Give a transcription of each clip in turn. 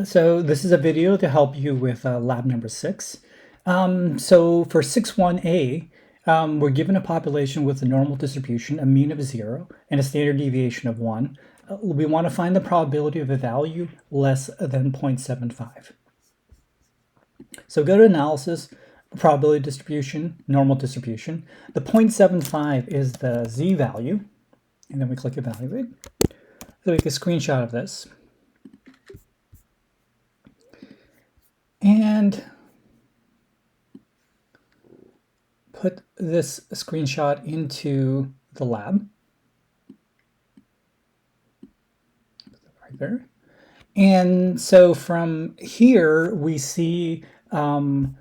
So this is a video to help you with lab number 6. So for 6.1a, we're given a population with a normal distribution, a mean of 0, and a standard deviation of 1. We want to find the probability of a value less than 0.75. So go to analysis, probability distribution, normal distribution. The 0.75 is the z-value, and then we click evaluate. So we get a screenshot of this. And put this screenshot into the lab. Right there. And so from here, we see that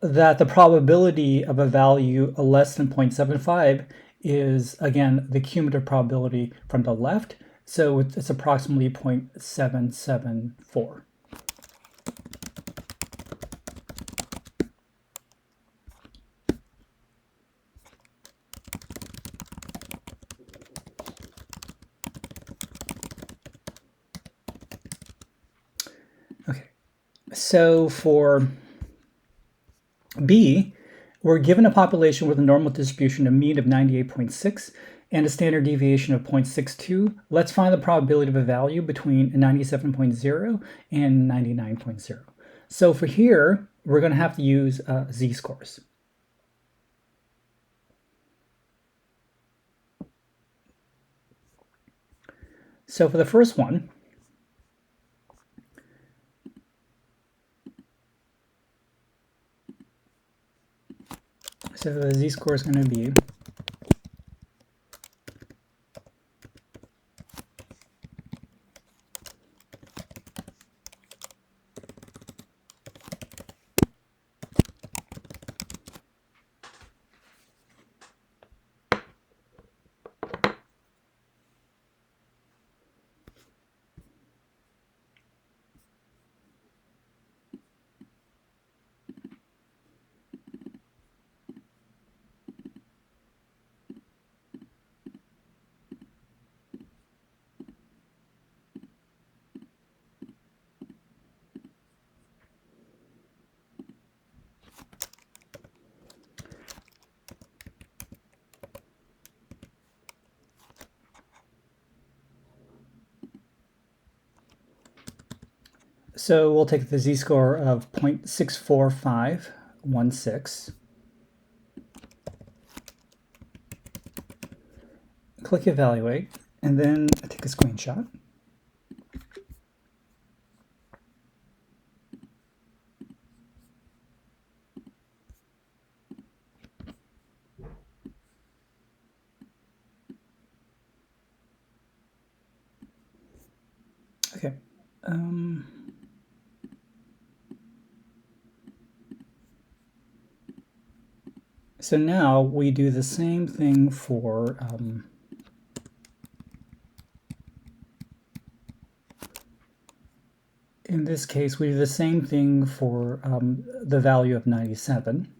the probability of a value less than 0.75 is, again, the cumulative probability from the left. So it's approximately 0.774. Okay, so for B, we're given a population with a normal distribution, a mean of 98.6 and a standard deviation of 0.62. Let's find the probability of a value between 97.0 and 99.0. So for here, we're going to have to use z-scores. So for the first one, so the z-score is going to be So we'll take the z-score of 0.64516. Click evaluate, and then take a screenshot. Okay. So now we do the same thing for in this case, we do the same thing for the value of 97.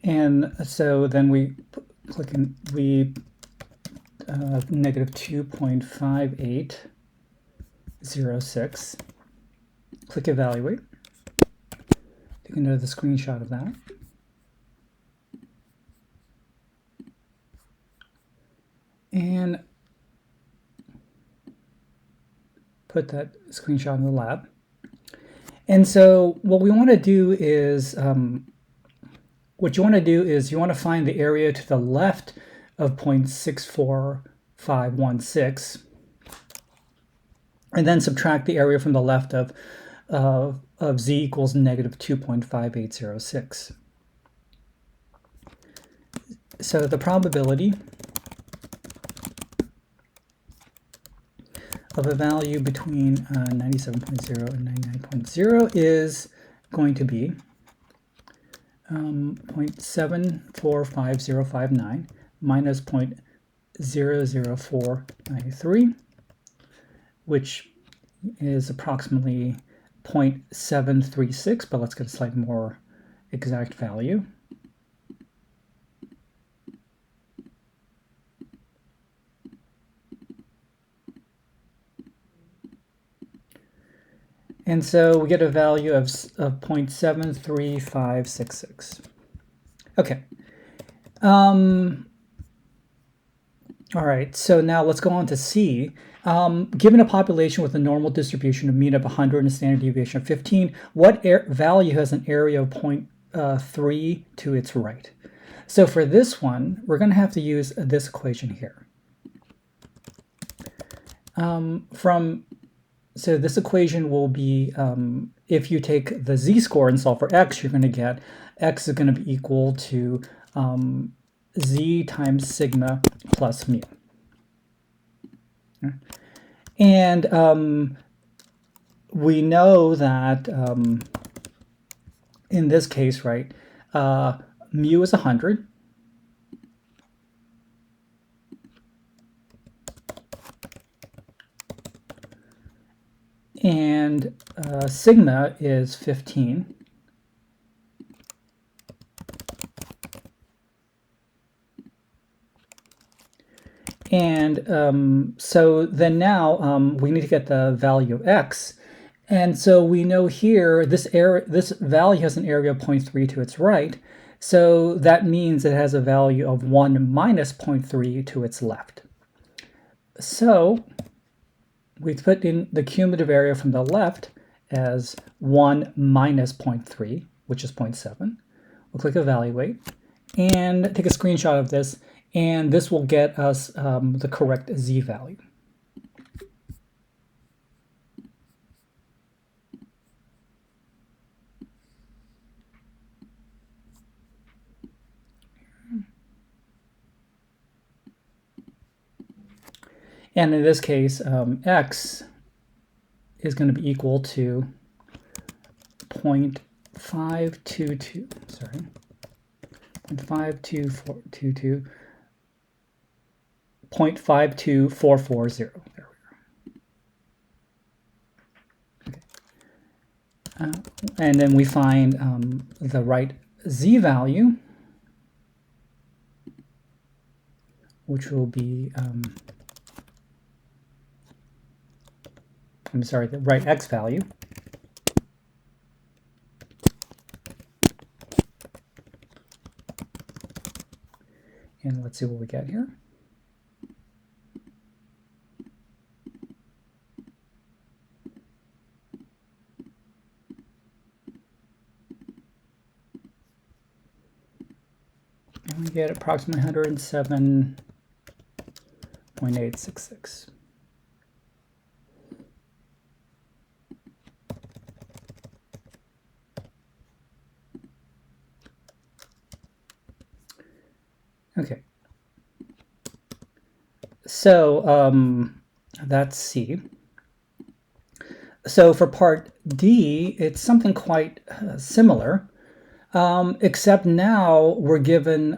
And so then we click in, we negative 2.5806. Click evaluate. Take another screenshot of that. And put that screenshot in the lab. And so what we want to do is what you want to do is you want to find the area to the left of 0.64516 and then subtract the area from the left of z equals negative 2.5806. So the probability of a value between 97.0 and 99.0 is going to be 0.74559 minus 0.00493, which is approximately 0.736, but let's get a slightly more exact value. And so we get a value of 0.73566. Okay. All right, so now let's go on to C. Given a population with a normal distribution, a mean of 100 and a standard deviation of 15, what value has an area of 0.3 to its right? So for this one, we're going to have to use this equation here. So this equation will be, if you take the z-score and solve for x, you're going to get x is going to be equal to z times sigma plus mu. And we know that in this case, right, mu is 100. And sigma is 15. And so then now we need to get the value of x. And so we know here this value has an area of 0.3 to its right. So that means it has a value of 1 minus 0.3 to its left. So we put in the cumulative area from the left as 1 minus 0.3, which is 0.7. We'll click Evaluate and take a screenshot of this, and this will get us the correct z value. And in this case, x is going to be equal to 0.522, sorry, 0.52422, 0.52440. There we go. Okay. And then we find the right z value, which will be, I'm sorry, the right x value. And let's see what we get here. And we get approximately 107.866. Okay. So that's C. So for part D, it's something quite similar, except now we're given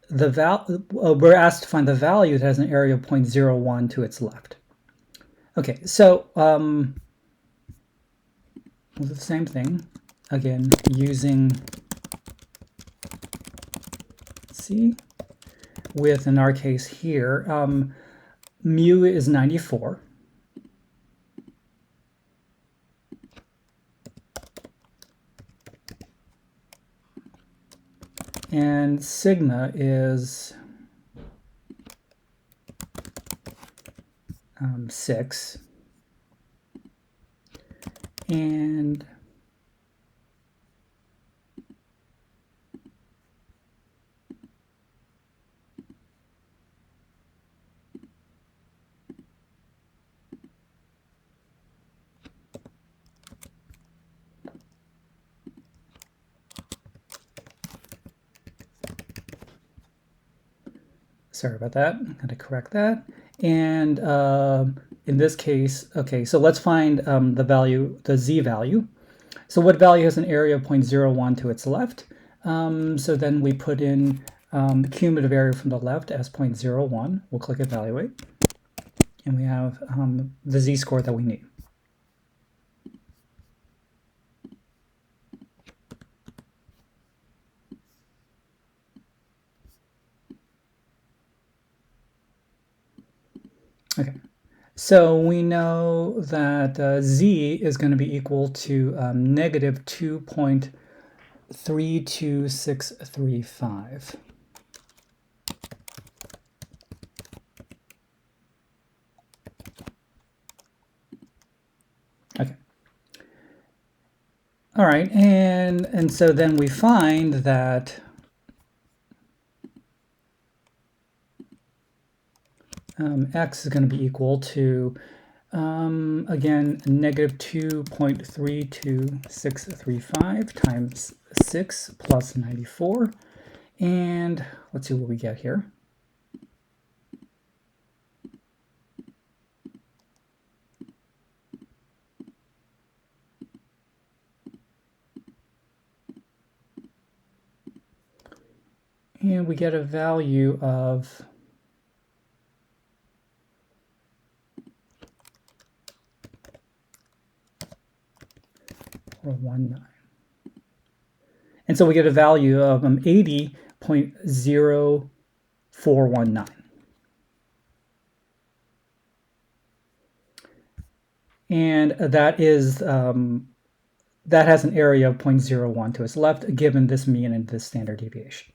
we're asked to find the value that has an area of 0.01 to its left. Okay, so we'll do the same thing again using C with, in our case here, mu is 94. And sigma is 6. And Sorry about that. I'm going to correct that. And in this case, okay, so let's find the value, the z value. So what value has an area of 0.01 to its left? So then we put in the cumulative area from the left as 0.01. We'll click evaluate. And we have the z-score that we need. Okay, so we know that z is going to be equal to negative 2.32635. Okay. All right, and so then we find that x is going to be equal to, again, negative 2.32635 times 6 plus 94. And let's see what we get here. And we get a value of 19. And so we get a value of 80.0419. And that is that has an area of 0.01 to its left, given this mean and this standard deviation.